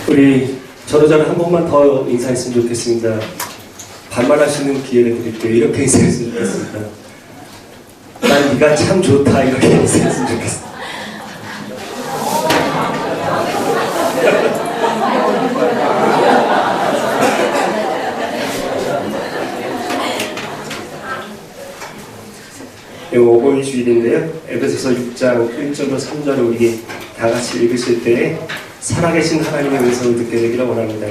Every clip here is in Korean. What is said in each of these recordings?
우리 저러저러 한 번만 더 인사했으면 좋겠습니다. 반말할 수 있는 기회를 드릴게요. 이렇게 인사했으면 좋겠습니다. 난 네가 참 좋다. 이렇게 인사했으면 좋겠습니다. 오고이 주일인데요. 에베소서 6장 1절로 3절을 우리 다 같이 읽으실 때 살아계신 하나님의 음성을 듣게 되기를 원합니다.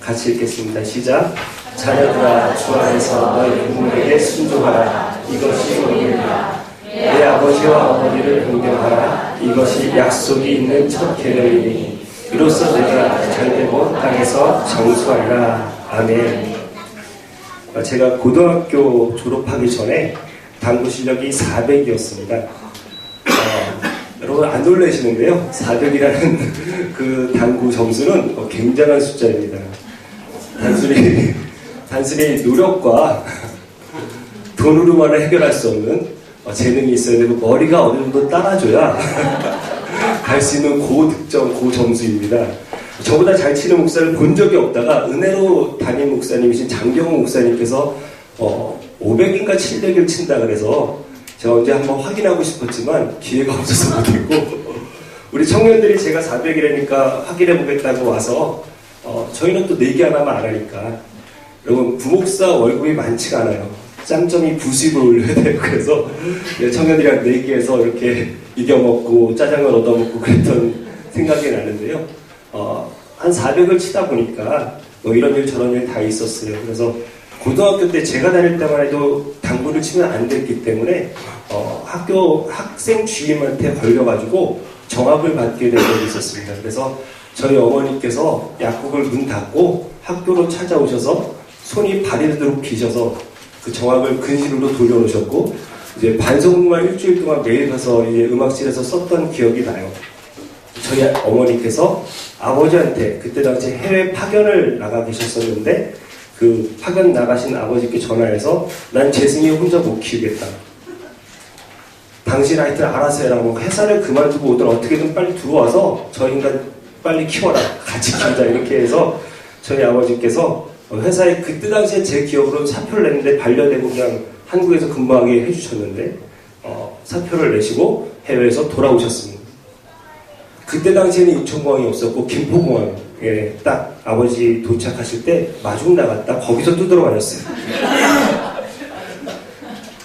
같이 읽겠습니다. 시작. 자녀들아 주 안에서 너희 부모에게 순종하라. 이것이 오늘이라. 내 아버지와 어머니를 존경하라. 이것이 약속이 있는 첫 계명이니 이로써 내가 잘되고 땅에서 정수하리라. 아멘. 제가 고등학교 졸업하기 전에 당구 실력이 400이었습니다. 여러분 안 놀라시는데요. 400이라는 그 당구 점수는 굉장한 숫자입니다. 단순히 노력과 돈으로만은 해결할 수 없는 재능이 있어야 되고 머리가 어느 정도 따라줘야 갈 수 있는 고득점, 고점수입니다. 저보다 잘 치는 목사를 본 적이 없다가 은혜로 담임 목사님이신 장경호 목사님께서 500인가 700을 친다 그래서 제가 언제 한번 확인하고 싶었지만 기회가 없어서 못했고 우리 청년들이 제가 400이라니까 확인해보겠다고 와서 저희는 또 내기 하나만 안 하니까 여러분 부목사 월급이 많지가 않아요. 짬점이 90을 올려야 돼요. 그래서 청년들이랑 내기해서 이렇게 이겨먹고 짜장면 얻어먹고 그랬던 생각이 나는데요. 한 400을 치다 보니까 이런 일 저런 일 다 있었어요. 그래서 고등학교 때 제가 다닐 때만 해도 당구를 치면 안 됐기 때문에 학교 학생 주임한테 걸려가지고 정합을 받게 된 적이 있었습니다. 그래서 저희 어머니께서 약국을 문 닫고 학교로 찾아오셔서 손이 발이 되도록 비셔서 그 정합을 근실로 돌려놓으셨고 이제 반성문만 일주일 동안 매일 가서 이제 음악실에서 썼던 기억이 나요. 저희 어머니께서 아버지한테 그때 당시 해외 파견을 나가 계셨었는데 그 파견 나가신 아버지께 전화해서 난 재승이 혼자 못 키우겠다. 당신 하여튼 알아서 해라. 뭐 회사를 그만두고 오든 어떻게든 빨리 들어와서 저 인간 빨리 키워라. 같이 키우자. 이렇게 해서 저희 아버지께서 회사에 그때 당시에 제 기억으로 사표를 냈는데 반려되고 그냥 한국에서 근무하게 해주셨는데 사표를 내시고 해외에서 돌아오셨습니다. 그때 당시에는 인천공항이 없었고 김포공항에 딱 아버지 도착하실 때 마중 나갔다 거기서 뚜드러 맞았어요.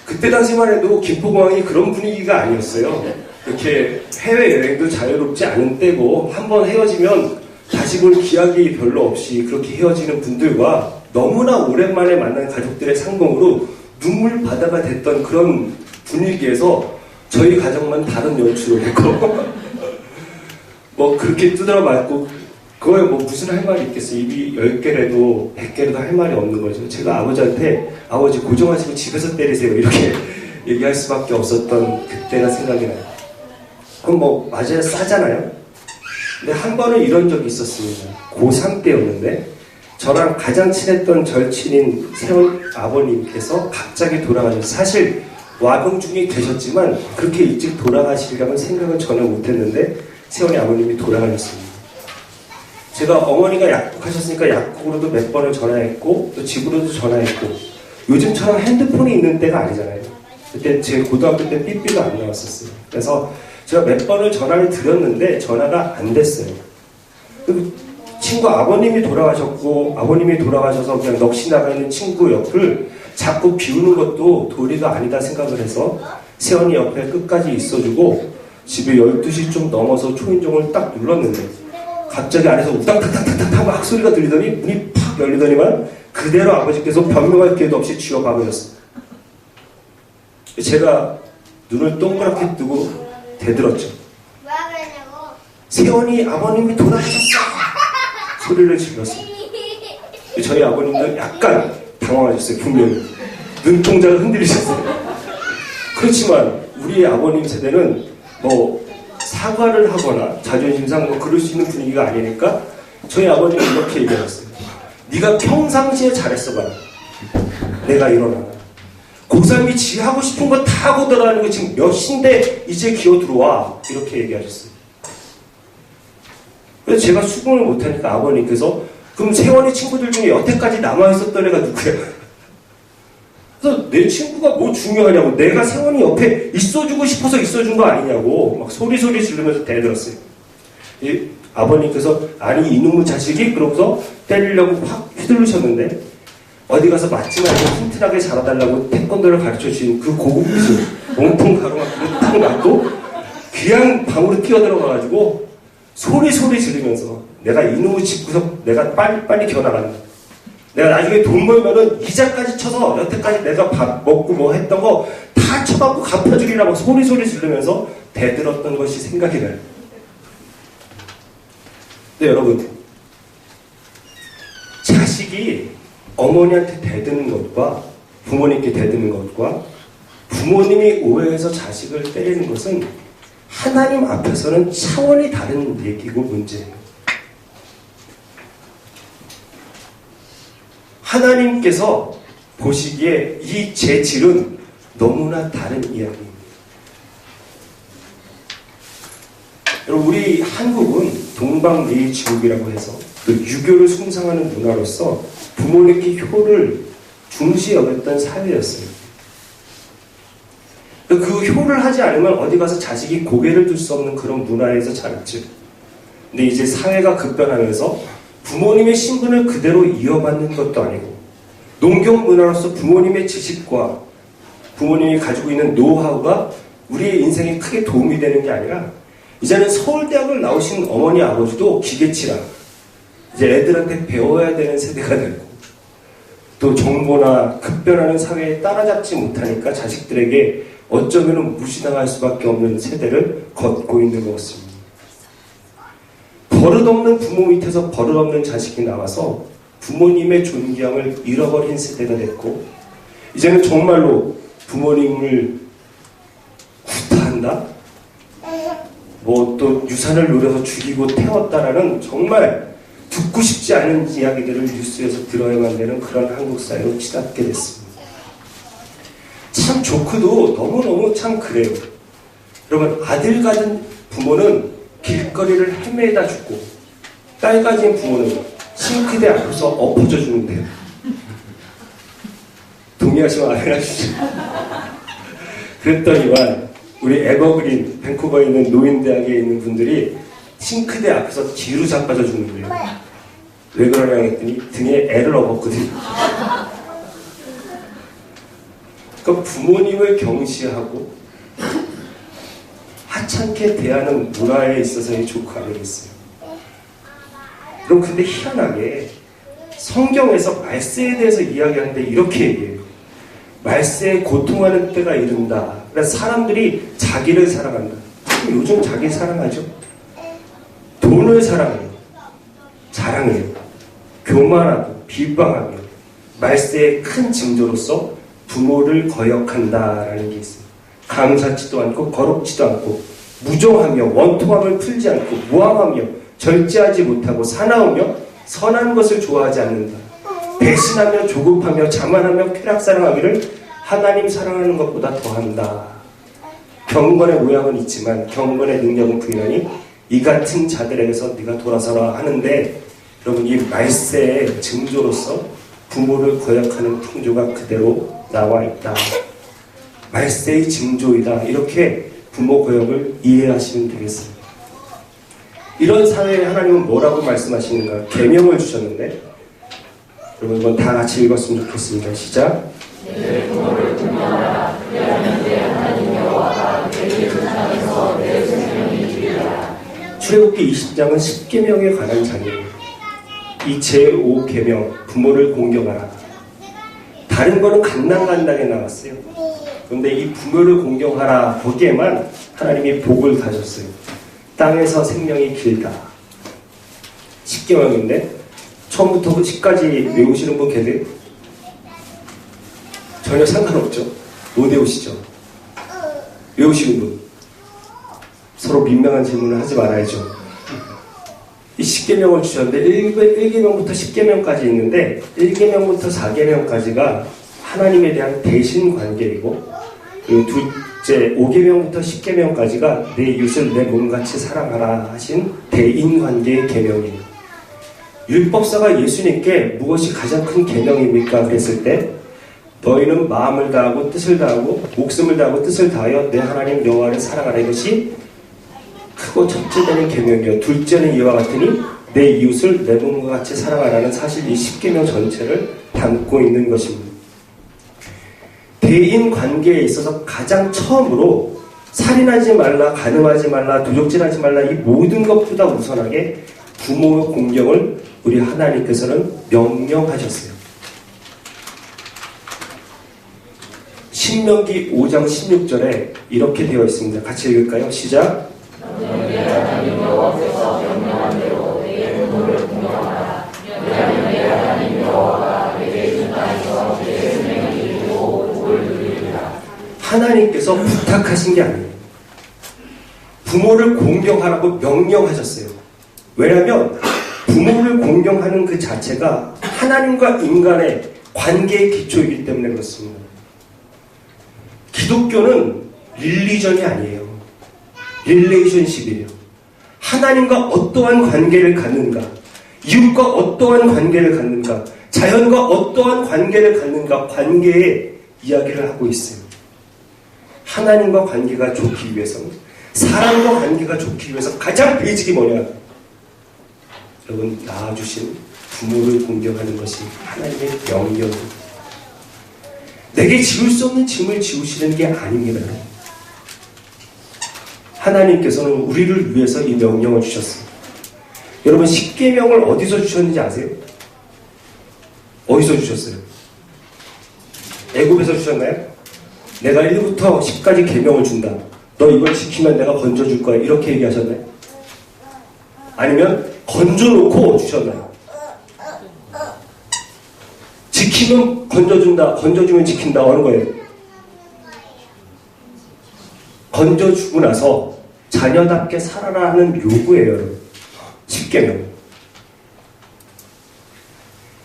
그때 당시만 해도 김포공항이 그런 분위기가 아니었어요. 이렇게 해외여행도 자유롭지 않은 때고 한번 헤어지면 다시 볼 기약이 별로 없이 그렇게 헤어지는 분들과 너무나 오랜만에 만난 가족들의 상봉으로 눈물 바다가 됐던 그런 분위기에서 저희 가정만 다른 연출을 했고 뭐 그렇게 두드려 맞고 그거에 뭐 무슨 할 말이 있겠어요. 입이 10개라도 100개라도 할 말이 없는 거죠. 제가 아버지한테 아버지 고정하시고 집에서 때리세요 이렇게 얘기할 수밖에 없었던 그때가 생각이 나요. 그럼 뭐 맞아야 싸잖아요. 근데 한 번은 이런 적이 있었습니다. 고3 때였는데 저랑 가장 친했던 절친인 세원 아버님께서 갑자기 돌아가셨어요. 사실 와병중이 되셨지만 그렇게 일찍 돌아가시리라는 생각은 전혀 못했는데 세원이 아버님이 돌아가셨습니다. 제가 어머니가 약국하셨으니까 약국으로도 몇 번을 전화했고 또 집으로도 전화했고 요즘처럼 핸드폰이 있는 때가 아니잖아요. 그때 제 고등학교 때 삐삐도 안 나왔었어요. 그래서 제가 몇 번을 전화를 드렸는데 전화가 안 됐어요. 친구 아버님이 돌아가셨고 아버님이 돌아가셔서 그냥 넋이 나가 있는 친구 옆을 자꾸 비우는 것도 도리가 아니다 생각을 해서 세원이 옆에 끝까지 있어주고 집에 12시 좀 넘어서 초인종을 딱 눌렀는데 갑자기 안에서 우당탕탕탕탕 막 소리가 들리더니 문이 팍 열리더니만 그대로 아버지께서 변명할 기회도 없이 쥐어박으셨어요. 제가 눈을 동그랗게 뜨고 대들었죠. 세원이 아버님이 돌아가셨어! 소리를 질렀어요. 저희 아버님도 약간 당황하셨어요. 분명히. 눈동자가 흔들리셨어요. 그렇지만 우리 아버님 세대는 뭐 사과를 하거나 자존심 상하 뭐 그럴 수 있는 분위기가 아니니까 저희 아버님은 이렇게 얘기하셨어요. 네가 평상시에 잘했어 봐라. 내가 일어나. 고3이 지 하고 싶은 거 다 하고 들어가는 거 지금 몇 시인데 이제 기어 들어와. 이렇게 얘기하셨어요. 그래서 제가 수긍을 못하니까 아버님께서 그럼 세원이 친구들 중에 여태까지 남아있었던 애가 누구야? 그래서 내 친구가 뭐 중요하냐고, 내가 세원이 옆에 있어주고 싶어서 있어준 거 아니냐고 막 소리소리 지르면서 대들었어요. 아버님께서 아니 이놈의 자식이, 그러고서 때리려고 확 휘둘르셨는데 어디 가서 맞지 말고 튼튼하게 자라달라고 태권도를 가르쳐주신 그 고급 기술 몸통 가로막기를 딱 맞고 그냥 방으로 뛰어들어가가지고 소리소리 지르면서 내가 이놈의 집구석 내가 빨리 기어나간다, 내가 나중에 돈 벌면은 이자까지 쳐서 여태까지 내가 밥 먹고 뭐 했던 거 다 쳐갖고 갚아주리라고 소리소리 지르면서 대들었던 것이 생각이 나요. 네, 여러분, 자식이 어머니한테 대드는 것과 부모님께 대드는 것과 부모님이 오해해서 자식을 때리는 것은 하나님 앞에서는 차원이 다른 얘기고 문제예요. 하나님께서 보시기에 이 재질은 너무나 다른 이야기입니다. 여러분, 우리 한국은 동방예의지국이라고 해서 또 유교를 숭상하는 문화로서 부모님께 효를 중시 여겼던 사회였어요. 그 효를 하지 않으면 어디 가서 자식이 고개를 들 수 없는 그런 문화에서 자랐죠. 근데 이제 사회가 급변하면서 부모님의 신분을 그대로 이어받는 것도 아니고 농경 문화로서 부모님의 지식과 부모님이 가지고 있는 노하우가 우리의 인생에 크게 도움이 되는 게 아니라 이제는 서울대학을 나오신 어머니 아버지도 기계치라 이제 애들한테 배워야 되는 세대가 되고 또 정보나 급변하는 사회에 따라잡지 못하니까 자식들에게 어쩌면 무시당할 수밖에 없는 세대를 걷고 있는 것 같습니다. 버릇없는 부모 밑에서 버릇없는 자식이 나와서 부모님의 존경을 잃어버린 세대가 됐고 이제는 정말로 부모님을 구타한다? 뭐 또 유산을 노려서 죽이고 태웠다라는 정말 듣고 싶지 않은 이야기들을 뉴스에서 들어야만 되는 그런 한국 사회로 치닫게 됐습니다. 참 조크도 너무너무 참 그래요. 여러분, 아들 가진 부모는 길거리를 헤매다 죽고 딸 가진 부모는 싱크대 앞에서 엎어져 주는데요. 동의하시면 아멘 하시죠. 그랬더니만 우리 에버그린 밴쿠버에 있는 노인대학에 있는 분들이 싱크대 앞에서 뒤로 자빠져 죽는데요. 왜 그러냐 했더니 등에 애를 업었거든요. 그러니까 부모님을 경시하고 하찮게 대하는 문화에 있어서의 조크 아니겠어요? 그럼 근데 희한하게 성경에서 말세에 대해서 이야기하는데 이렇게 얘기해요. 말세에 고통하는 때가 이른다. 그래서 사람들이 자기를 사랑한다. 요즘 자기 사랑하죠? 돈을 사랑해요. 자랑해요. 교만하고 비방하며 말세의 큰 징조로서 부모를 거역한다라는 게 있어요. 감사치도 않고 거룩지도 않고 무정하며 원통함을 풀지 않고 무함하며 절제하지 못하고 사나우며 선한 것을 좋아하지 않는다. 배신하며 조급하며 자만하며 쾌락사랑하기를 하나님 사랑하는 것보다 더한다. 경건의 모양은 있지만 경건의 능력은 부인하니 이 같은 자들에게서 네가 돌아서라 하는데, 여러분, 이 말세의 징조로서 부모를 거역하는 풍조가 그대로 나와 있다. 말세의 징조이다. 이렇게 부모 거역을 이해하시면 되겠습니다. 이런 사회에 하나님은 뭐라고 말씀하시는가? 계명을 주셨는데, 여러분 이건 다 같이 읽었으면 좋겠습니다. 시작. 내 부모를 공경하라. 그리하면 내 하나님 여호와가 내게 준 땅에서 내 생명이 주리라. 출애굽기 20장은 10계명에 관한 장이에요. 이 제5계명, 부모를 공경하라. 다른 거는 간당간당하게 나왔어요. 그런데 이 부모를 공경하라, 거기에만 하나님이 복을 가졌어요. 땅에서 생명이 길다. 10계명인데 처음부터 10까지 외우시는 분 계세요? 전혀 상관없죠. 못 외우시죠? 외우시는 분. 서로 민망한 질문을 하지 말아야죠. 이 10계명을 주셨는데 1계명부터 10계명까지 있는데 1계명부터 4계명까지가 하나님에 대한 대신 관계이고, 그리고 제 5계명부터 10계명까지가 내 이웃을 내 몸같이 사랑하라 하신 대인관계의 계명이에요. 율법사가 예수님께 무엇이 가장 큰 계명입니까? 그랬을 때 너희는 마음을 다하고 뜻을 다하고 목숨을 다하고 뜻을 다하여 내 하나님 여호와를 사랑하라. 이것이 크고 첫째 되는 계명이요. 둘째는 이와 같으니 내 이웃을 내 몸과 같이 사랑하라는 사실 이 10계명 전체를 담고 있는 것입니다. 대인 관계에 있어서 가장 처음으로 살인하지 말라, 간음하지 말라, 도적질하지 말라 이 모든 것보다 우선하게 부모의 공경을 우리 하나님께서는 명령하셨어요. 신명기 5장 16절에 이렇게 되어 있습니다. 같이 읽을까요? 시작. 너희 하나님 여호와께서 명령한 대로 내게 부모를 공경하라. 왜냐하면 내 하나님 여호와가 내게 준 땅에서 내 생명을 이루고 복을 누리리라. 하나님께서 부탁하신 게 아니에요. 부모를 공경하라고 명령하셨어요. 왜냐하면 부모를 공경하는 그 자체가 하나님과 인간의 관계의 기초이기 때문에 그렇습니다. 기독교는 릴리전이 아니에요. 릴레이션십이에요. 하나님과 어떠한 관계를 갖는가, 이웃과 어떠한 관계를 갖는가, 자연과 어떠한 관계를 갖는가, 관계의 이야기를 하고 있어요. 하나님과 관계가 좋기 위해서는, 사람과 관계가 좋기 위해서 가장 베이직이 뭐냐? 여러분, 낳아주신 부모를 공경하는 것이 하나님의 명령입니다. 내게 지울 수 없는 짐을 지우시는 게 아닙니다. 하나님께서는 우리를 위해서 이 명령을 주셨습니다. 여러분, 10계명을 어디서 주셨는지 아세요? 어디서 주셨어요? 애굽에서 주셨나요? 내가 1부터 10까지 계명을 준다. 너 이걸 지키면 내가 건져줄 거야. 이렇게 얘기하셨나요? 아니면 건져놓고 주셨나요? 지키면 건져준다. 건져주면 지킨다. 어느 거예요? 건져주고 나서 자녀답게 살아라 하는 요구예요. 여러분. 10계명.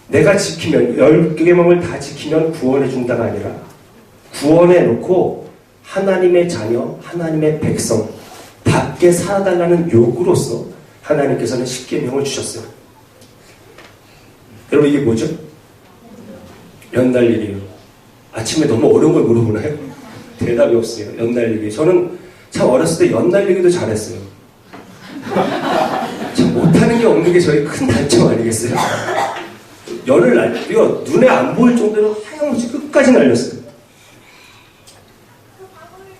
내가 지키면 10계명을 다 지키면 구원해준다가 아니라 구원해놓고 하나님의 자녀, 하나님의 백성 답게 살아달라는 요구로서 하나님께서는 10계명을 주셨어요. 여러분, 이게 뭐죠? 연날일이에요. 아침에 너무 어려운 걸 물어보나요? 대답이 없어요. 연날리기. 저는 참 어렸을 때 연날리기도 잘했어요. 참 못하는 게 없는 게 저희 큰 단점 아니겠어요? 연을 날리고요. 눈에 안 보일 정도로 하염없이 끝까지 날렸어요.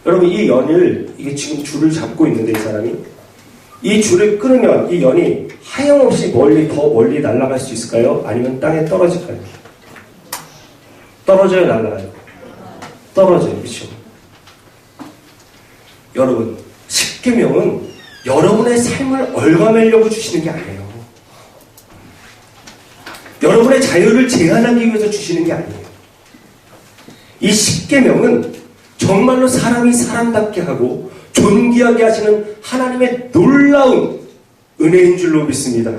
여러분, 이 연을, 이게 지금 줄을 잡고 있는데 이 사람이 이 줄을 끊으면 이 연이 하염없이 더 멀리 날아갈 수 있을까요? 아니면 땅에 떨어질까요? 떨어져요, 날아가요? 떨어져요. 그렇죠? 여러분, 10계명은 여러분의 삶을 얽어매려고 주시는 게 아니에요. 여러분의 자유를 제한하기 위해서 주시는 게 아니에요. 이 10계명은 정말로 사람이 사람답게 하고 존귀하게 하시는 하나님의 놀라운 은혜인 줄로 믿습니다.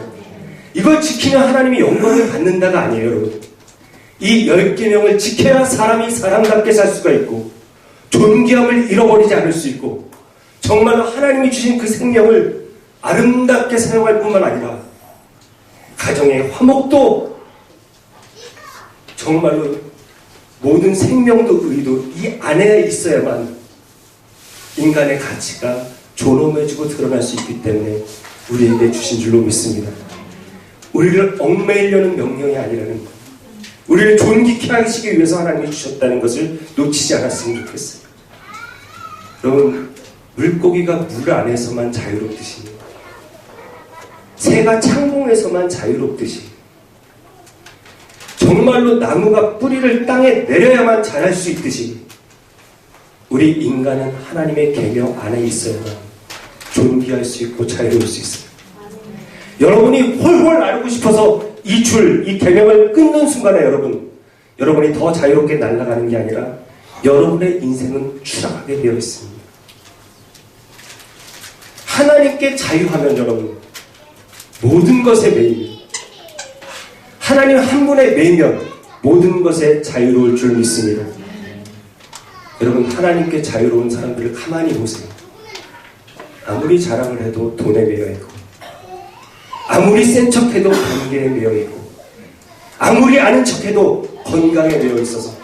이걸 지키면 하나님이 영광을 받는다가 아니에요, 여러분. 이 10계명을 지켜야 사람이 사람답게 살 수가 있고 존귀함을 잃어버리지 않을 수 있고 정말로 하나님이 주신 그 생명을 아름답게 사용할 뿐만 아니라 가정의 화목도 정말로 모든 생명도 의도 이 안에 있어야만 인간의 가치가 존엄해지고 드러날 수 있기 때문에 우리에게 주신 줄로 믿습니다. 우리를 얽매이려는 명령이 아니라는 것, 우리를 존귀케 하시기 위해서 하나님이 주셨다는 것을 놓치지 않았으면 좋겠어요. 여러분, 물고기가 물 안에서만 자유롭듯이, 새가 창공에서만 자유롭듯이, 정말로 나무가 뿌리를 땅에 내려야만 자랄 수 있듯이 우리 인간은 하나님의 계명 안에 있어야만 존귀할 수 있고 자유로울 수 있어요. 여러분이 홀홀 나르고 싶어서 이 계명을 끊는 순간에 여러분이 더 자유롭게 날아가는 게 아니라 여러분의 인생은 추락하게 되어 있습니다. 하나님께 자유하면 여러분 모든 것에 매이면, 하나님 한 분에 매이면 모든 것에 자유로울 줄 믿습니다. 여러분, 하나님께 자유로운 사람들을 가만히 보세요. 아무리 자랑을 해도 돈에 매여있고, 아무리 센 척해도 관계에 매여있고, 아무리 아는 척해도 건강에 매여있어서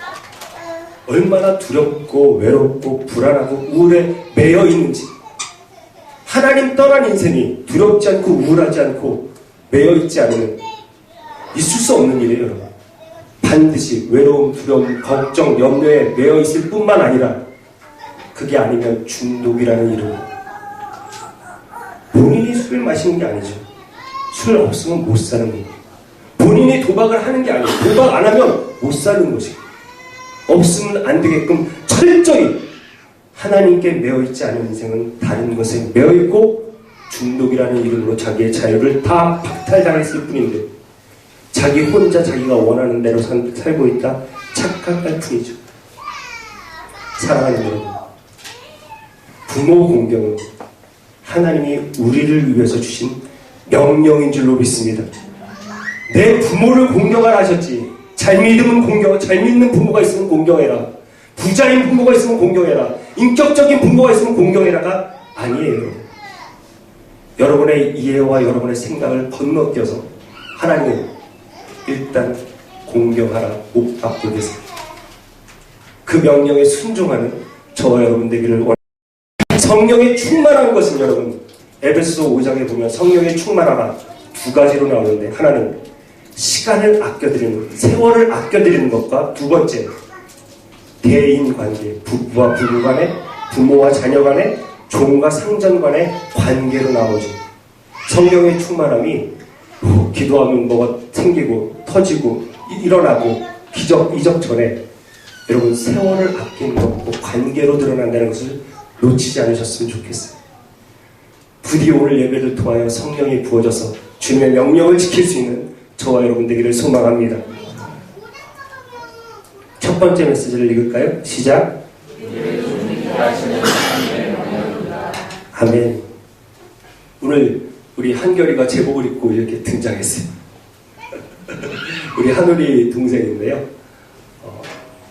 얼마나 두렵고 외롭고 불안하고 우울에 매여있는지. 하나님 떠난 인생이 두렵지 않고 우울하지 않고 매여있지 않으면 있을 수 없는 일이에요, 여러분. 반드시 외로움, 두려움, 걱정, 염려에 매여있을 뿐만 아니라 그게 아니면 중독이라는 이름. 본인이 술을 마시는 게 아니죠. 술 없으면 못 사는 거예요. 본인이 도박을 하는 게 아니에요. 도박 안 하면 못 사는 것이에요. 없으면 안 되게끔 철저히 하나님께 매여있지 않은 인생은 다른 것에 매여있고 중독이라는 이름으로 자기의 자유를 다 박탈당했을 뿐인데 자기 혼자 자기가 원하는 대로 살고 있다 착각할 뿐이죠. 사랑하는 여러분, 부모 공경은 하나님이 우리를 위해서 주신 명령인 줄로 믿습니다. 내 부모를 공경하라 하셨지. 잘 믿는 부모가 있으면 공경해라. 부자인 부모가 있으면 공경해라. 인격적인 부모가 있으면 공경해라가 아니에요. 여러분의 이해와 여러분의 생각을 건너뛰어서 하나님은 일단 공경하라 못 받고 계세요. 그 명령에 순종하는 저와 여러분 되기를 원합니다. 성령에 충만한 것은 여러분 에베소서 5장에 보면 성령에 충만하라 두 가지로 나오는데, 하나는 시간을 아껴드리는, 세월을 아껴드리는 것과 두 번째 대인관계, 부부와 부부 간에, 부모와 자녀 간에, 종과 상전 간의 관계로 나오죠. 성령의 충만함이 기도하면 뭐가 생기고 터지고 일어나고 이적 전에 여러분 세월을 아끼는 것고 관계로 드러난다는 것을 놓치지 않으셨으면 좋겠어요. 부디 오늘 예배를 통하여 성령이 부어져서 주님의 명령을 지킬 수 있는 저와 여러분 되기를 소망합니다. 첫 번째 메시지를 읽을까요? 시작. 아멘. 오늘 우리 한결이가 제복을 입고 이렇게 등장했어요. 우리 한우리 동생인데요.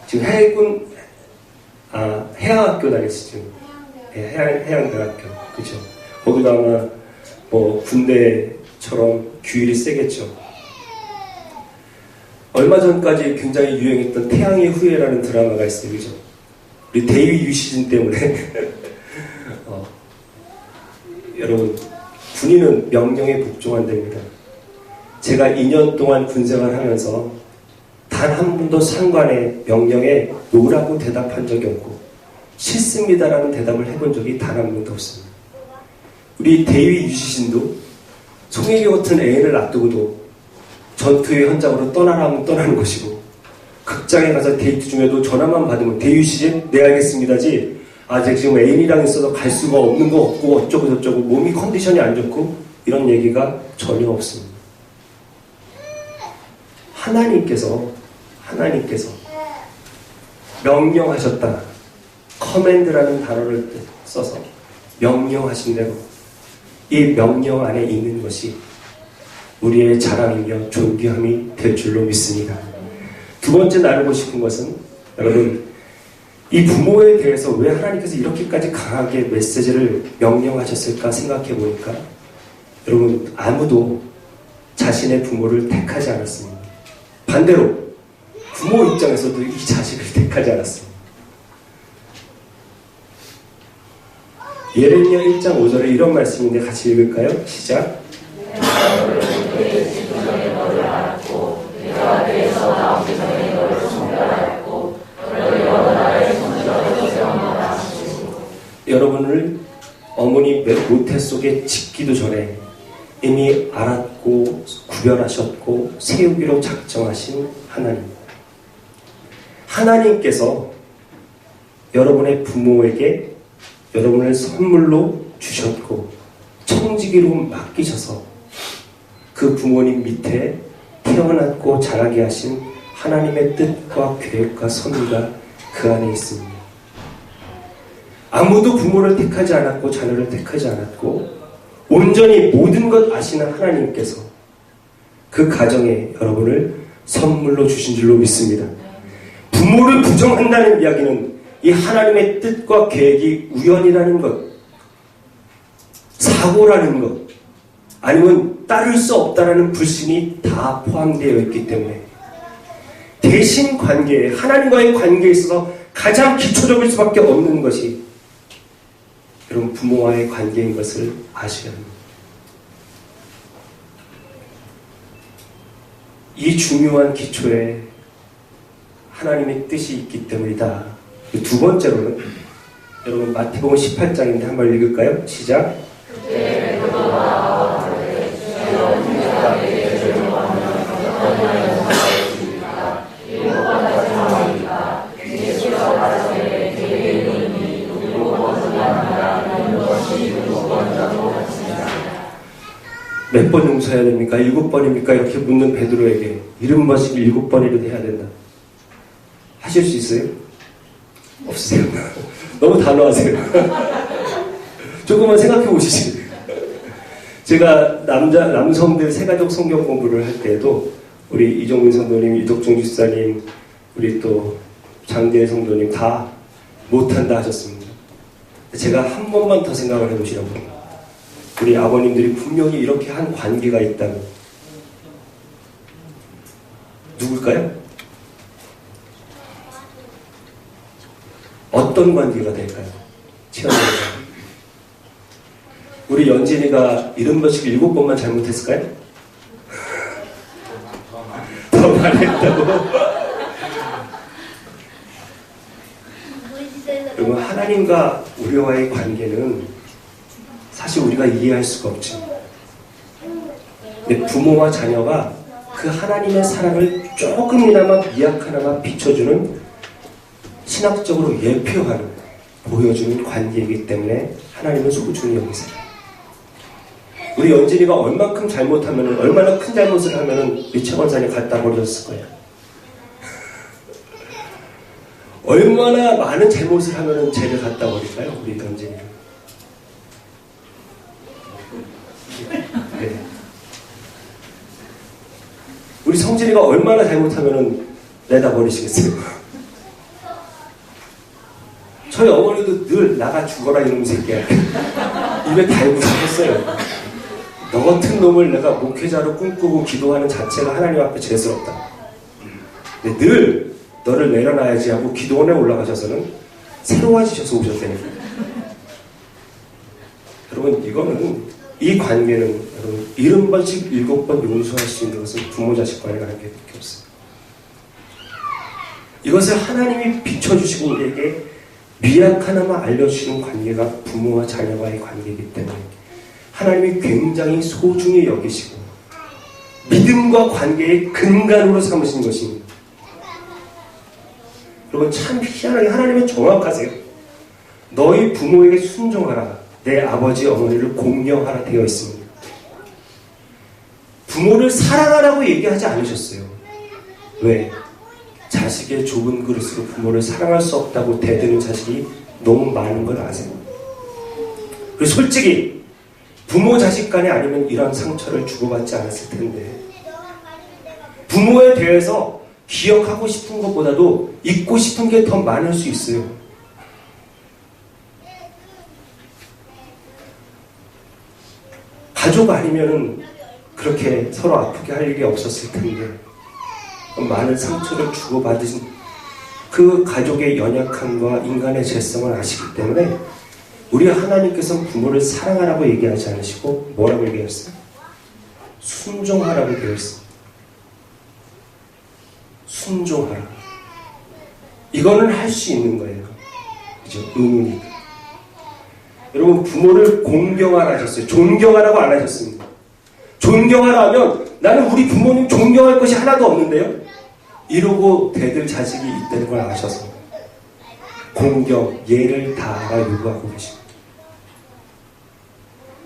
지금 해양학교 다녔어요. 해양대학교. 그렇죠. 거기도 아마 뭐 군대처럼 규율이 세겠죠. 얼마 전까지 굉장히 유행했던 태양의 후예라는 드라마가 있어요. 그죠? 우리 대위 유시진 때문에 여러분, 군인은 명령에 복종한답니다. 제가 2년 동안 군생활을 하면서 단 한 번도 상관의 명령에 노라고 대답한 적이 없고 싫습니다라는 대답을 해본 적이 단 한 번도 없습니다. 우리 대위 유시신도 송혜교 같은 애인을 놔두고도 전투의 현장으로 떠나라 하면 떠나는 것이고, 극장에 가서 데이트 중에도 전화만 받으면 대위 유시진? 네 알겠습니다지, 제가 지금 애인이랑 있어서 갈 수가 없는 거 없고 어쩌고 저쩌고 몸이 컨디션이 안 좋고 이런 얘기가 전혀 없습니다. 하나님께서 명령하셨다. 커맨드라는 단어를 써서 명령하신 대로 이 명령 안에 있는 것이 우리의 자랑이며 존귀함이 될 줄로 믿습니다. 두 번째 나누고 싶은 것은, 여러분, 이 부모에 대해서 왜 하나님께서 이렇게까지 강하게 메시지를 명령하셨을까 생각해 보니까, 여러분, 아무도 자신의 부모를 택하지 않았습니다. 반대로 부모 입장에서도 이 자식을 택하지 않았습니다. 예레미야 1장 5절에 이런 말씀인데 같이 읽을까요? 시작. 여러분을 어머니 모태 속에 짓기도 전에 이미 알았고 구별하셨고 세우기로 작정하신 하나님. 하나님께서 여러분의 부모에게 여러분을 선물로 주셨고 청지기로 맡기셔서 그 부모님 밑에 태어났고 자라게 하신 하나님의 뜻과 계획과 섭리가 그 안에 있습니다. 아무도 부모를 택하지 않았고 자녀를 택하지 않았고 온전히 모든 것 아시는 하나님께서 그 가정에 여러분을 선물로 주신 줄로 믿습니다. 부모를 부정한다는 이야기는 이 하나님의 뜻과 계획이 우연이라는 것, 사고라는 것, 아니면 따를 수 없다라는 불신이 다 포함되어 있기 때문에 대신 관계에, 하나님과의 관계에 있어서 가장 기초적일 수밖에 없는 것이 여러분 부모와의 관계인 것을 아셔야 합니다. 이 중요한 기초에 하나님의 뜻이 있기 때문이다. 두 번째로는 여러분 마태복음 18장인데 한번 읽을까요? 시작. 몇 번 용서해야 됩니까? 7번입니까? 이렇게 묻는 베드로에게 70번씩 7번이라도 해야 된다. 하실 수 있어요? 없으세요? 너무 단호하세요. 조금만 생각해 보시지. 제가 남성들 세가족 성경 공부를 할 때에도 우리 이종민 성도님, 이덕중 집사님, 우리 또 장대 성도님 다 못한다 하셨습니다. 제가 한 번만 더 생각을 해보시라고 합니다. 우리 아버님들이 분명히 이렇게 한 관계가 있다면 누굴까요? 어떤 관계가 될까요? 치열하게. 우리 연진이가 70번씩 7번만 잘못했을까요? 더 많이 했다고? 여러분, 하나님과 우리와의 관계는 사실 우리가 이해할 수가 없죠. 근데 부모와 자녀가 그 하나님의 사랑을 조금이나마 미약하나마 비춰주는 신학적으로 예표하는, 보여주는 관계이기 때문에 하나님은 소중히 여기세요. 우리 연진이가 얼만큼 잘못하면, 얼마나 큰 잘못을 하면 우리 최원산이 갖다 버렸을 거예요. 얼마나 많은 잘못을 하면 쟤를 갖다 버릴까요? 우리 연진이가. 네. 우리 성진이가 얼마나 잘못하면 내다 버리시겠어요? 저희 어머니도 늘 나가 죽어라 이놈 새끼야 입에 달고 싶었어요. 너 같은 놈을 내가 목회자로 꿈꾸고 기도하는 자체가 하나님 앞에 죄스럽다. 근데 늘 너를 내려놔야지 하고 기도원에 올라가셔서는 새로워지셔서 오셨다니까. 여러분, 이거는, 이 관계는 여러분 70번씩 7번 용서할 수 있는 것은 부모 자식 간의 관계밖에 없어요. 이것을 하나님이 비춰주시고 우리에게 미약하나마 알려주시는 관계가 부모와 자녀와의 관계이기 때문에 하나님이 굉장히 소중히 여기시고 믿음과 관계의 근간으로 삼으신 것입니다. 여러분, 참 희한하게 하나님은 정확하세요. 너희 부모에게 순종하라, 내 아버지 어머니를 공경하라 되어 있습니다. 부모를 사랑하라고 얘기하지 않으셨어요. 왜? 자식의 좁은 그릇으로 부모를 사랑할 수 없다고 대드는 자식이 너무 많은 걸 아세요. 그리고 솔직히 부모 자식 간에 아니면 이런 상처를 주고받지 않았을 텐데, 부모에 대해서 기억하고 싶은 것보다도 잊고 싶은 게 더 많을 수 있어요. 가족 아니면은 그렇게 서로 아프게 할 일이 없었을 텐데, 많은 상처를 주고받으신 그 가족의 연약함과 인간의 죄성을 아시기 때문에 우리 하나님께서는 부모를 사랑하라고 얘기하지 않으시고 뭐라고 얘기했어요? 순종하라고 되어있습니다. 순종하라. 이거는 할 수 있는 거예요. 그죠? 의무니까. 여러분, 부모를 공경하라 하셨어요. 존경하라고 안 하셨습니다. 존경하라 하면 나는 우리 부모님 존경할 것이 하나도 없는데요, 이러고 대들 자식이 있다는 걸 아셔서 공경, 예를 다하라 요구하고 계십니다.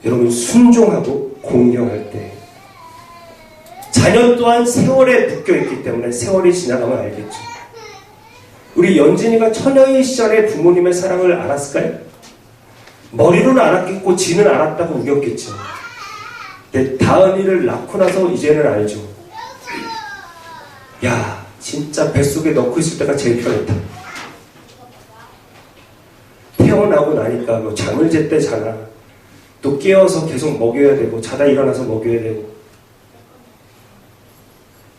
여러분, 순종하고 공경할 때 자녀 또한 세월에 묶여있기 때문에 세월이 지나가면 알겠죠. 우리 연진이가 처녀의 시절에 부모님의 사랑을 알았을까요? 머리로는 알았겠고 지는 알았다고 우겼겠죠. 근데 다은이를 낳고 나서 이제는 알죠. 야, 진짜 뱃속에 넣고 있을 때가 제일 편했다. 태어나고 나니까 뭐 잠을 제때 자나, 또 깨어서 계속 먹여야 되고, 자다 일어나서 먹여야 되고,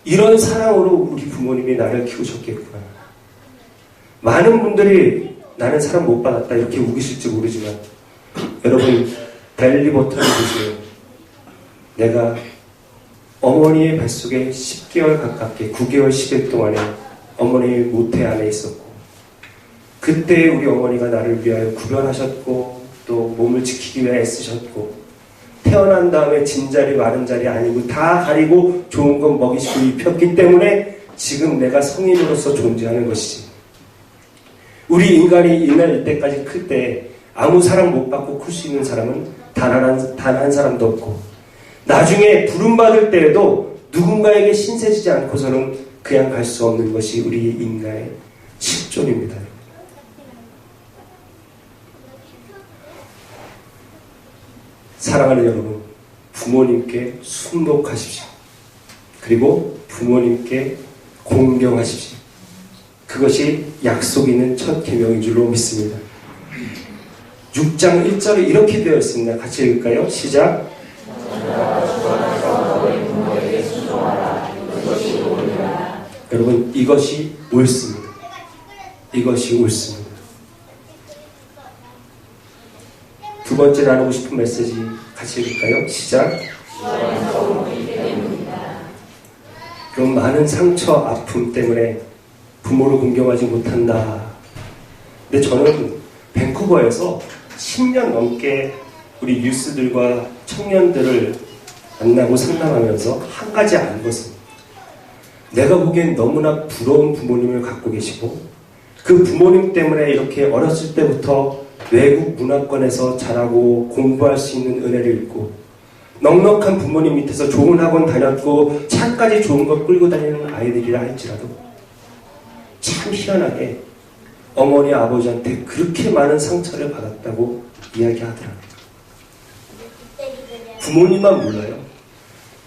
이런 사랑으로 우리 부모님이 나를 키우셨겠구나. 많은 분들이 나는 사랑 못 받았다 이렇게 우기실지 모르지만, 여러분 벨리 버튼을 보세요. 내가 어머니의 뱃속에 10개월 가깝게 9개월 10일 동안에 어머니의 모태 안에 있었고, 그때 우리 어머니가 나를 위하여 구별하셨고 또 몸을 지키기 위해 애쓰셨고, 태어난 다음에 진자리 마른 자리 아니고 다 가리고 좋은 건 먹이시고 입혔기 때문에 지금 내가 성인으로서 존재하는 것이지. 우리 인간이 이날 이때까지 클 때 아무 사랑 못 받고 클 수 있는 사람은 단 한 사람도 없고, 나중에 부름받을 때에도 누군가에게 신세지지 않고서는 그냥 갈 수 없는 것이 우리 인간의 실존입니다. 사랑하는 여러분, 부모님께 순복하십시오. 그리고 부모님께 공경하십시오. 그것이 약속 있는 첫 계명인 줄로 믿습니다. 6장 1절에 이렇게 되어 있습니다. 같이 읽을까요? 시작. 여러분, 이것이 옳습니다. 이것이 옳습니다. 두 번째 나누고 싶은 메시지 같이 읽을까요? 시작. 그럼 많은 상처, 아픔 때문에 부모를 공경하지 못한다. 근데 저는 밴쿠버에서 10년 넘게 우리 유스들과 청년들을 만나고 상담하면서 한 가지 안 것은, 내가 보기엔 너무나 부러운 부모님을 갖고 계시고, 그 부모님 때문에 이렇게 어렸을 때부터 외국 문화권에서 자라고 공부할 수 있는 은혜를 입고, 넉넉한 부모님 밑에서 좋은 학원 다녔고 차까지 좋은 거 끌고 다니는 아이들이라 할지라도 참 희한하게 어머니 아버지한테 그렇게 많은 상처를 받았다고 이야기하더라고요. 부모님만 몰라요.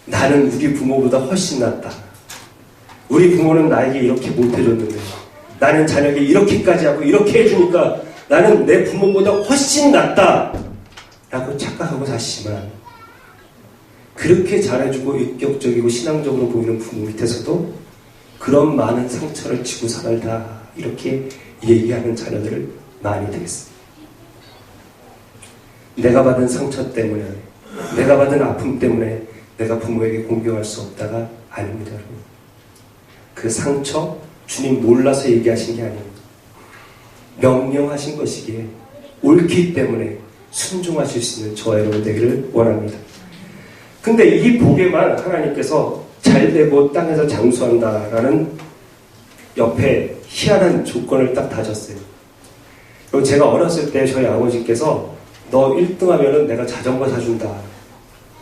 나는 우리 부모보다 훨씬 낫다. 우리 부모는 나에게 이렇게 못해줬는데, 나는 자녀에게 이렇게까지 하고 이렇게 해주니까 나는 내 부모보다 훨씬 낫다 라고 착각하고 사시지만, 그렇게 잘해주고 인격적이고 신앙적으로 보이는 부모 밑에서도 그런 많은 상처를 지고 살다 이렇게 얘기하는 자녀들을 많이 되겠습니다. 내가 받은 상처 때문에, 내가 받은 아픔 때문에 내가 부모에게 공경할 수 없다가 아닙니다. 여러분. 그 상처 주님 몰라서 얘기하신 게 아닙니다. 명령하신 것이기에 옳기 때문에 순종하실 수 있는 저와 여러분 되기를 원합니다. 근데 이 복에만 하나님께서 잘되고 땅에서 장수한다라는 옆에 희한한 조건을 딱 다졌어요. 그리고 제가 어렸을 때 저희 아버지께서 너 1등 하면은 내가 자전거 사준다.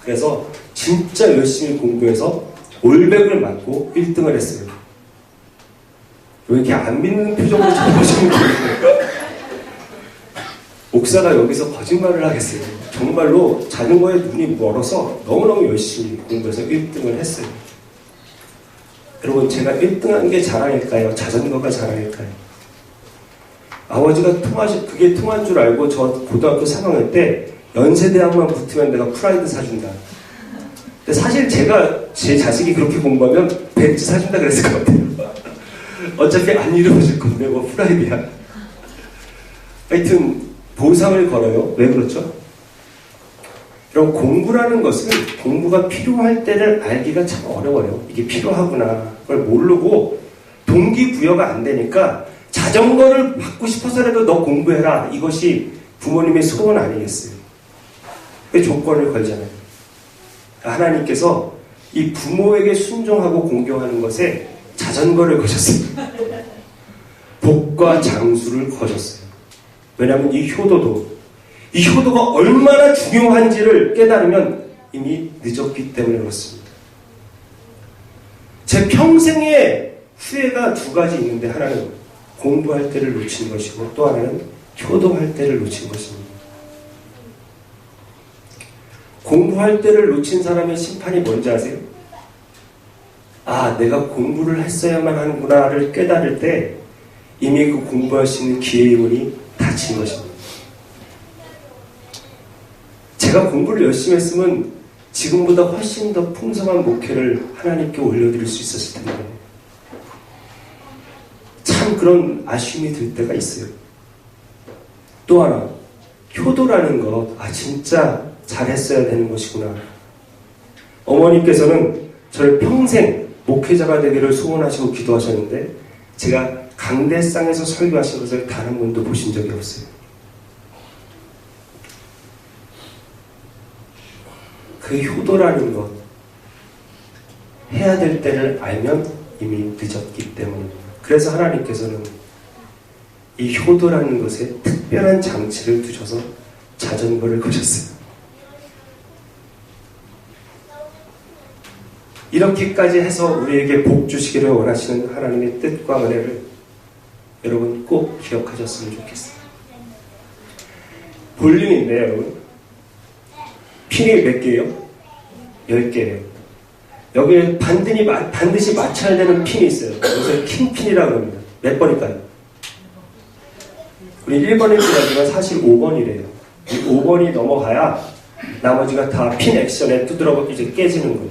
그래서 진짜 열심히 공부해서 올백을 맞고 1등을 했어요. 왜 이렇게 안 믿는 표정으로 쳐다보시는 거예요? 목사가 여기서 거짓말을 하겠어요. 정말로 자전거에 눈이 멀어서 너무너무 열심히 공부해서 1등을 했어요. 여러분, 제가 1등한 게 자랑일까요? 자전거가 자랑일까요? 아버지가 그게 통한 줄 알고 저 고등학교 3학년 때 연세대학만 붙으면 내가 프라이드 사준다. 근데 사실 제 자식이 그렇게 공부하면 벤츠 사준다 그랬을 것 같아요. 어차피 안 이루어질 건데 뭐 프라이드야. 하여튼 보상을 걸어요. 왜 그렇죠? 그럼 공부라는 것은 공부가 필요할 때를 알기가 참 어려워요. 이게 필요하구나. 그걸 모르고 동기부여가 안 되니까 자전거를 받고 싶어서라도 너 공부해라. 이것이 부모님의 소원 아니겠어요? 왜 조건을 걸잖아요. 하나님께서 이 부모에게 순종하고 공경하는 것에 자전거를 거셨어요. 복과 장수를 거셨어요. 왜냐하면 이 효도가 얼마나 중요한지를 깨달으면 이미 늦었기 때문에 그렇습니다. 제 평생의 후회가 두 가지 있는데, 하나는 공부할 때를 놓친 것이고 또 하나는 효도할 때를 놓친 것입니다. 공부할 때를 놓친 사람의 심판이 뭔지 아세요? 아, 내가 공부를 했어야만 하는구나를 깨달을 때 이미 그 공부할 수 있는 기회의 문이 닫힌 것입니다. 제가 공부를 열심히 했으면 지금보다 훨씬 더 풍성한 목회를 하나님께 올려드릴 수 있었을 텐데 참 그런 아쉬움이 들 때가 있어요. 또 하나, 효도라는 것, 진짜 잘했어야 되는 것이구나. 어머니께서는 저를 평생 목회자가 되기를 소원하시고 기도하셨는데 제가 강대상에서 설교하신 것을 단 한 번도 보신 적이 없어요. 그 효도라는 것, 해야 될 때를 알면 이미 늦었기 때문입니다. 그래서 하나님께서는 이 효도라는 것에 특별한 장치를 두셔서 자전거를 거셨어요. 이렇게까지 해서 우리에게 복 주시기를 원하시는 하나님의 뜻과 은혜를 여러분 꼭 기억하셨으면 좋겠어요. 볼륨인데 여러분, 핀이 몇 개예요? 10개예요. 여기에 반드시 맞춰야 되는 핀이 있어요. 이것을 킹핀이라고 합니다. 몇 번일까요? 우리 1번인 줄 알지만 사실 5번이래요. 이 5번이 넘어가야 나머지가 다 핀 액션에 두드러 이제 깨지는 거예요.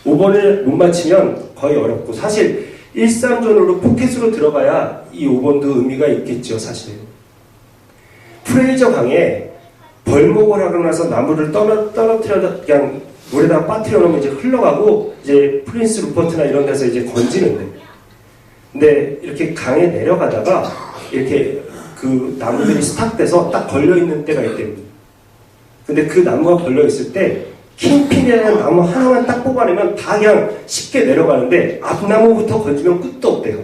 5번을 못 맞히면 거의 어렵고, 사실 일상전으로 포켓으로 들어가야 이 5번도 의미가 있겠죠, 사실. 프레이저 강에 벌목을 하고 나서 나무를 떨어뜨려 그냥 물에다가 빠뜨려 놓으면 이제 흘러가고 이제 프린스 루퍼트나 이런 데서 이제 건지는데, 근데 이렇게 강에 내려가다가 이렇게 그 나무들이 스탁돼서 딱 걸려있는 때가 있대요. 근데 그 나무가 걸려있을 때 킹핀이라는 나무 하나만 딱 뽑아내면 다 그냥 쉽게 내려가는데 앞나무부터 건지면 끝도 없대요.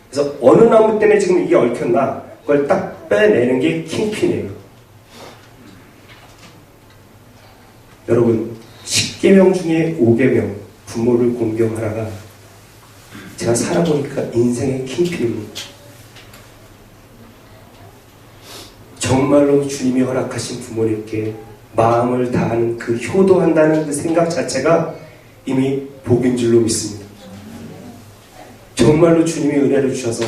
그래서 어느 나무 때문에 지금 이게 얽혔나 그걸 딱 빼내는 게 킹핀이에요. 여러분, 10계명 중에 5계명 부모를 공경하라가 제가 살아보니까 인생의 킹핀입니다. 정말로 주님이 허락하신 부모님께 마음을 다하는 그 효도한다는 그 생각 자체가 이미 복인 줄로 믿습니다. 정말로 주님이 은혜를 주셔서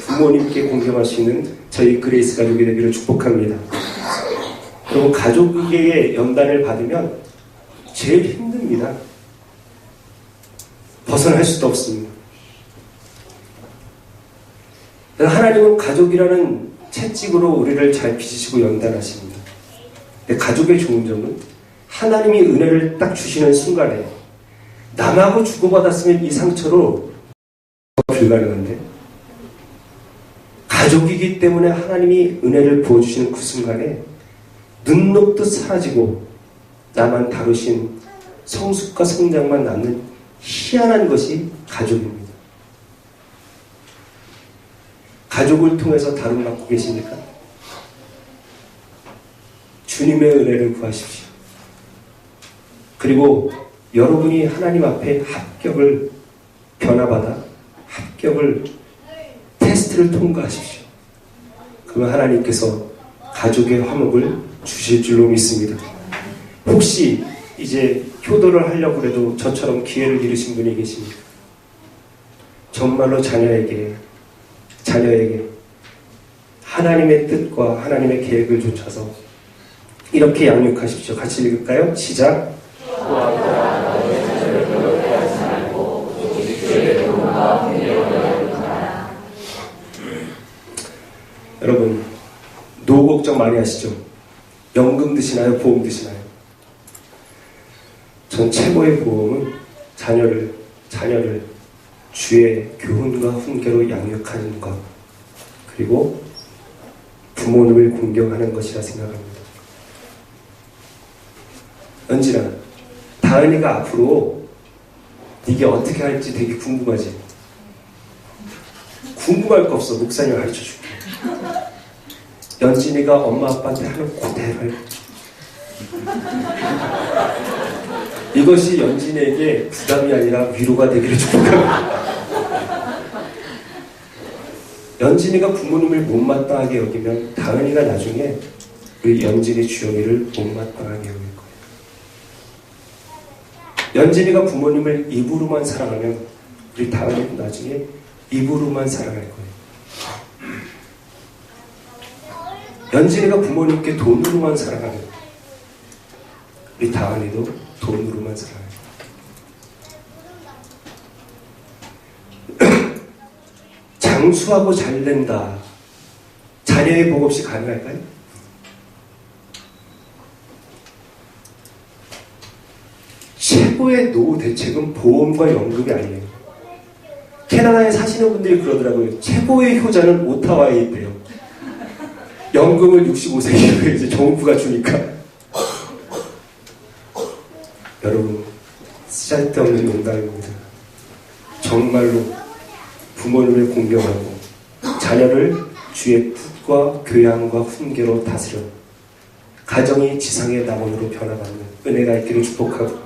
부모님께 공경할 수 있는 저희 그레이스 가족이 되기를 축복합니다. 그리고 가족에게 연단을 받으면 제일 힘듭니다. 벗어날 수도 없습니다. 하나님은 가족이라는 채찍으로 우리를 잘 빚으시고 연단하십니다. 근데 가족의 좋은 점은 하나님이 은혜를 딱 주시는 순간에 남하고 주고받았으면 이 상처로 불가능한데, 가족이기 때문에 하나님이 은혜를 부어주시는 그 순간에 눈 녹듯 사라지고 나만 다루신 성숙과 성장만 남는 희한한 것이 가족입니다. 가족을 통해서 다름받고 계십니까? 주님의 은혜를 구하십시오. 그리고 여러분이 하나님 앞에 합격을 테스트를 통과하십시오. 그러면 하나님께서 가족의 화목을 주실 줄로 믿습니다. 혹시 이제 효도를 하려고 해도 저처럼 기회를 잃으신 분이 계십니까? 정말로 자녀에게 하나님의 뜻과 하나님의 계획을 좇아서 이렇게 양육하십시오. 같이 읽을까요? 시작. 여러분, 노후 걱정 많이 하시죠? 연금 드시나요? 보험 드시나요? 전 최고의 보험은 자녀를 주의 교훈과 훈계로 양육하는 것, 그리고 부모님을 공경하는 것이라 생각합니다. 연진아, 다은이가 앞으로 이게 어떻게 할지 되게 궁금하지? 궁금할 거 없어. 목사님 가르쳐줄게. 연진이가 엄마 아빠한테 하는 그대로 할 거지. 이것이 연진에게 부담이 아니라 위로가 되기를 축복합니다. 연진이가 부모님을 못마땅하게 여기면 다은이가 나중에 우리 연진이 주영이를 못마땅하게 여길 거예요. 연진이가 부모님을 입으로만 사랑하면 우리 다은이도 나중에 입으로만 사랑할 거예요. 연진이가 부모님께 돈으로만 사랑하는, 우리 다은이도 돈으로만 사랑해요. 장수하고 잘 낸다. 자녀의 복 없이 가능할까요? 최고의 노후 대책은 보험과 연금이 아니에요. 캐나다에 사시는 분들이 그러더라고요. 최고의 효자는 오타와에 있대요. 연금을 65세 이후에 이제 정부가 주니까. 여러분, 쓸데없는 농담입니다. 정말로 부모님을 공경하고 자녀를 주의 뜻과 교양과 훈계로 다스려 가정이 지상의 낙원으로 변화받는 은혜가 있기를 축복하고,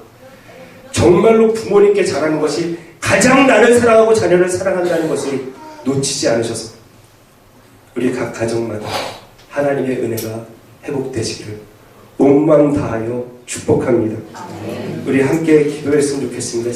정말로 부모님께 잘하는 것이 가장 나를 사랑하고 자녀를 사랑한다는 것을 놓치지 않으셔서 우리 각 가정마다 하나님의 은혜가 회복되시기를 온 마음 다하여 축복합니다. 우리 함께 기도했으면 좋겠습니다.